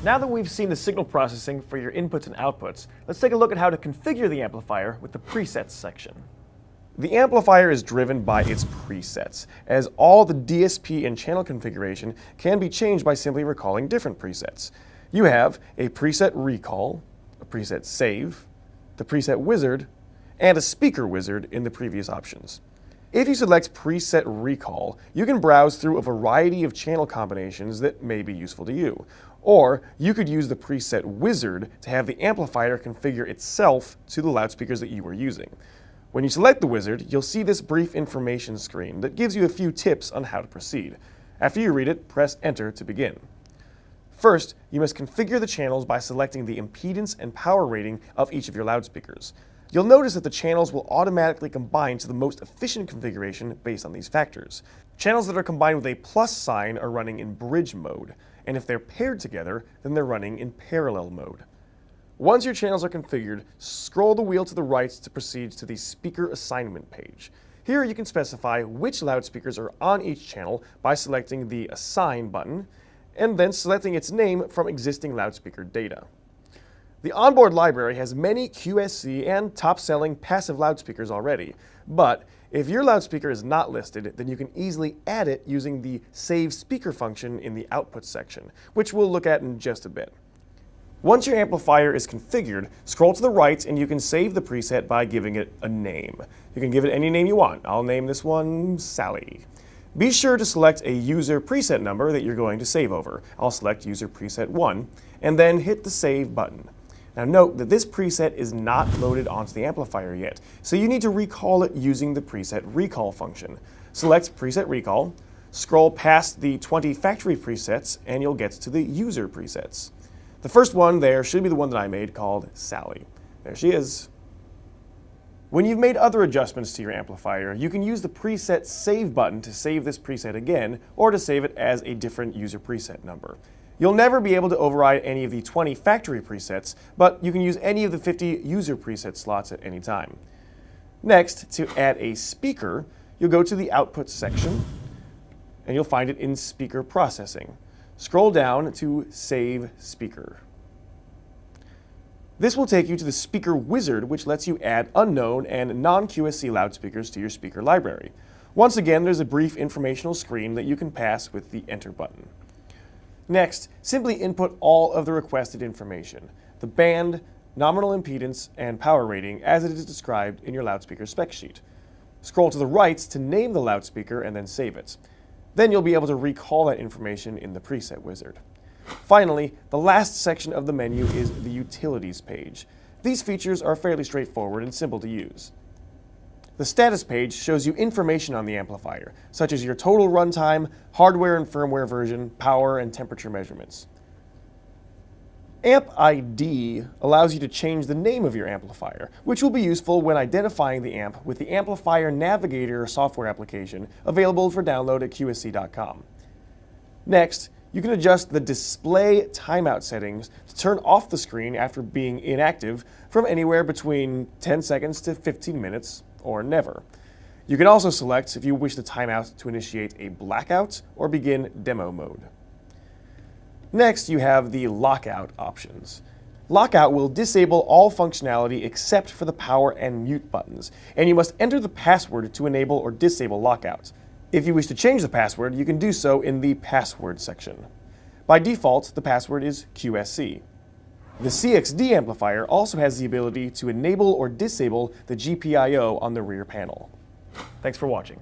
Now that we've seen the signal processing for your inputs and outputs, let's take a look at how to configure the amplifier with the presets section. The amplifier is driven by its presets, as all the DSP and channel configuration can be changed by simply recalling different presets. You have a preset recall, a preset save, the preset wizard, and a speaker wizard in the previous options. If you select preset recall, you can browse through a variety of channel combinations that may be useful to you. Or you could use the preset wizard to have the amplifier configure itself to the loudspeakers that you are using. When you select the wizard, you'll see this brief information screen that gives you a few tips on how to proceed. After you read it, press Enter to begin. First, you must configure the channels by selecting the impedance and power rating of each of your loudspeakers. You'll notice that the channels will automatically combine to the most efficient configuration based on these factors. Channels that are combined with a plus sign are running in bridge mode, and if they're paired together, then they're running in parallel mode. Once your channels are configured, scroll the wheel to the right to proceed to the speaker assignment page. Here you can specify which loudspeakers are on each channel by selecting the Assign button, and then selecting its name from existing loudspeaker data. The onboard library has many QSC and top-selling passive loudspeakers already, but if your loudspeaker is not listed, then you can easily add it using the Save Speaker function in the Output section, which we'll look at in just a bit. Once your amplifier is configured, scroll to the right and you can save the preset by giving it a name. You can give it any name you want. I'll name this one Sally. Be sure to select a user preset number that you're going to save over. I'll select user preset 1, and then hit the Save button. Now note that this preset is not loaded onto the amplifier yet, so you need to recall it using the preset recall function. Select preset recall, scroll past the 20 factory presets, and you'll get to the user presets. The first one there should be the one that I made called Sally. There she is. When you've made other adjustments to your amplifier, you can use the preset save button to save this preset again, or to save it as a different user preset number. You'll never be able to override any of the 20 factory presets, but you can use any of the 50 user preset slots at any time. Next, to add a speaker, you'll go to the Output section, and you'll find it in Speaker Processing. Scroll down to Save Speaker. This will take you to the Speaker Wizard, which lets you add unknown and non-QSC loudspeakers to your speaker library. Once again, there's a brief informational screen that you can pass with the Enter button. Next, simply input all of the requested information: the band, nominal impedance, and power rating as it is described in your loudspeaker spec sheet. Scroll to the right to name the loudspeaker and then save it. Then you'll be able to recall that information in the preset wizard. Finally, the last section of the menu is the Utilities page. These features are fairly straightforward and simple to use. The status page shows you information on the amplifier, such as your total runtime, hardware and firmware version, power, and temperature measurements. Amp ID allows you to change the name of your amplifier, which will be useful when identifying the amp with the Amplifier Navigator software application available for download at QSC.com. Next, you can adjust the display timeout settings to turn off the screen after being inactive from anywhere between 10 seconds to 15 minutes, or never. You can also select if you wish the timeout to initiate a blackout or begin demo mode. Next, you have the lockout options. Lockout will disable all functionality except for the power and mute buttons, and you must enter the password to enable or disable lockout. If you wish to change the password, you can do so in the Password section. By default, the password is QSC. The CXD amplifier also has the ability to enable or disable the GPIO on the rear panel. Thanks for watching.